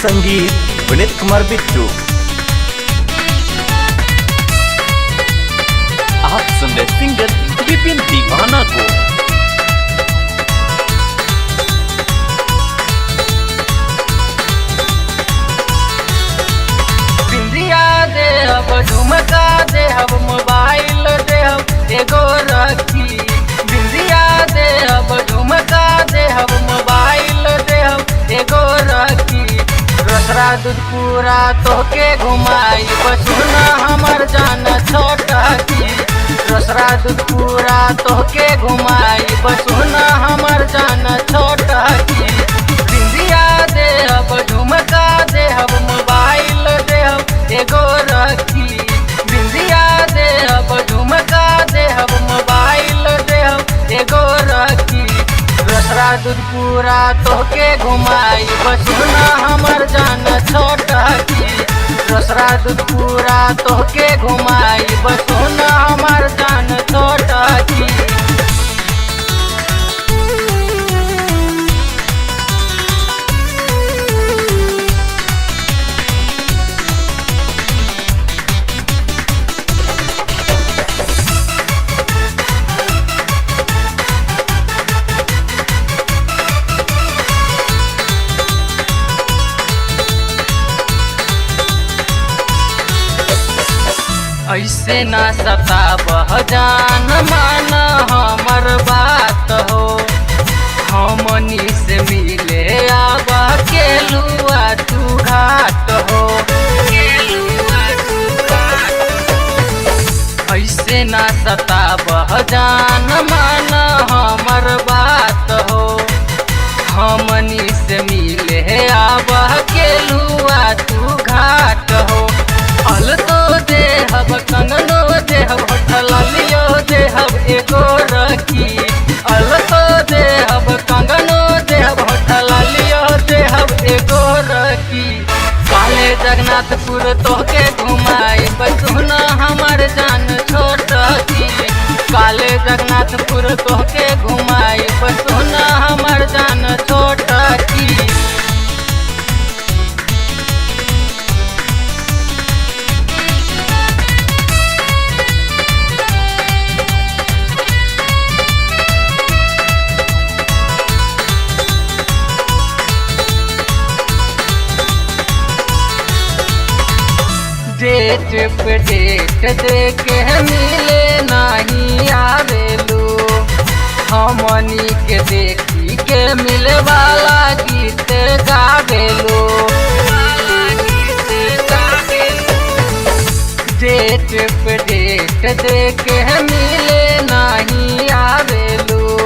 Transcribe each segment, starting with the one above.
संगीत विनीत कुमार बिट्टू। आप सुन रहे सिंगर विपिन दीवाना को। बिंदिया दे अब झुमका दे अब मोबाइल दे अब एगो रखी। बिंदिया दे अब झुमका दे अब मोबाइल दे अब एगो रखी। रसरा दूध पूरा तोके घुमाई बसुना हमर जान छोटा की। रसरा दूध पूरा तोके घुमाई बसुना हमर जान छोटा की। बिंदिया दे अब झुमका दे अब मोबाइल दे अब एगो रखी। बिंदिया दे अब झुमका दे अब मोबाइल दे अब एगो रखी। रसरा दूध पूरा तोके घुमाई बसुना हमर जान छोटा की। रसरा दूध पूरा तोके घुमाई बसुना हमर जान छोटा की। ऐसे न सताबह जान मान हमर बात हो। हमनी से मिले आब केलुआ तू घाट हो। ऐसे न सताबह जान मान हमर बात हो। हमनी से मिले आब केलुआ तू घाट हो। अल तो देहब कंगनो देहब होठल लियो देहब एगो रखी। अल तो देहब कंगनो देहब होठल लियो देहब एगो रखी। काले जगन्नाथपुर तोके घुमाई बसुना हमर जान छोटा की। काले जगन्नाथपुर तोके घुमाई बसुना हमर जान छोटा की। डेट पे डेट देके मिले नहीं आवेलू। हमनी के देखी के मिले वाला गीत गावेलू। डेट पे डेट देके मिले नहीं आवेलू।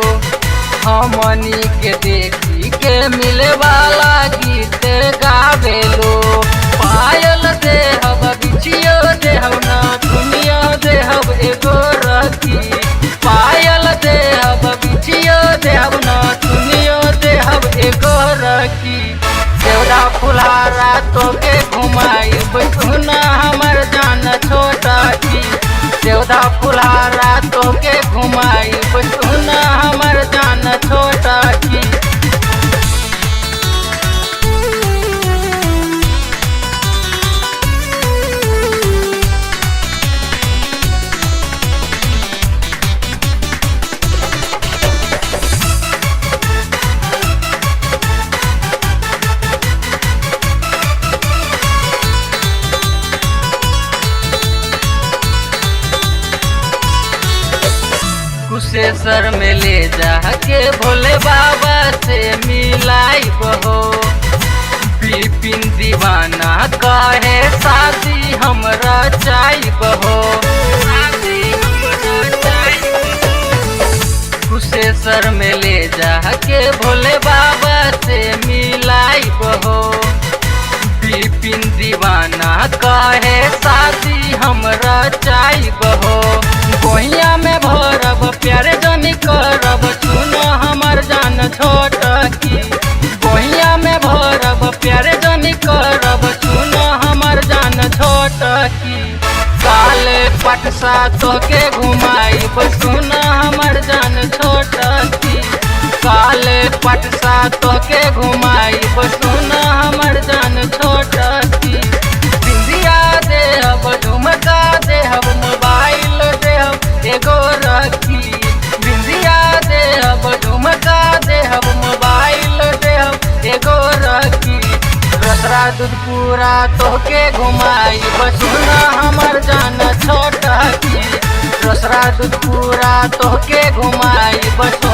हमनी के देखी के मिले वाला गीत गावेलू। पायल देहब बिछियो देहब ना दुनिया देहब एगो रखी। पायल देहब बिछियो देहब ना दुनिया देहब एगो रखी। देवरा फुलहारा तोके घुमाई बसुना हमर जान छोटा की। देवरा फुलहारा तोके घुमाई बसुना हमर जान छोटा की। कुशेश्वर में ले जाके भोले बाबा से मिलाई बहो। विपिन दीवाना कहे शादी हमरा चाही बहो। कुशेश्वर में ले जाके भोले बाबा से मिलाई बहो। विपिन दीवाना कहे शादी हमरा चाही बहो। गोहिया में भरब प्यारे जनी करब सुनो हमर जान छोटा की। गोहिया में भरब प्यारे जनी करब सुनो हमर जान छोटा की। काले पटसा तोके घुमाई बसुना हमर जान छोटा की। काले पटसा तोके घुमाई बसुना हमर जान दूधपुरा तोहके घुमाई बसुना हमर जान छोटा की। दूसरा दूधपुरा तोहके घुमाई बसुना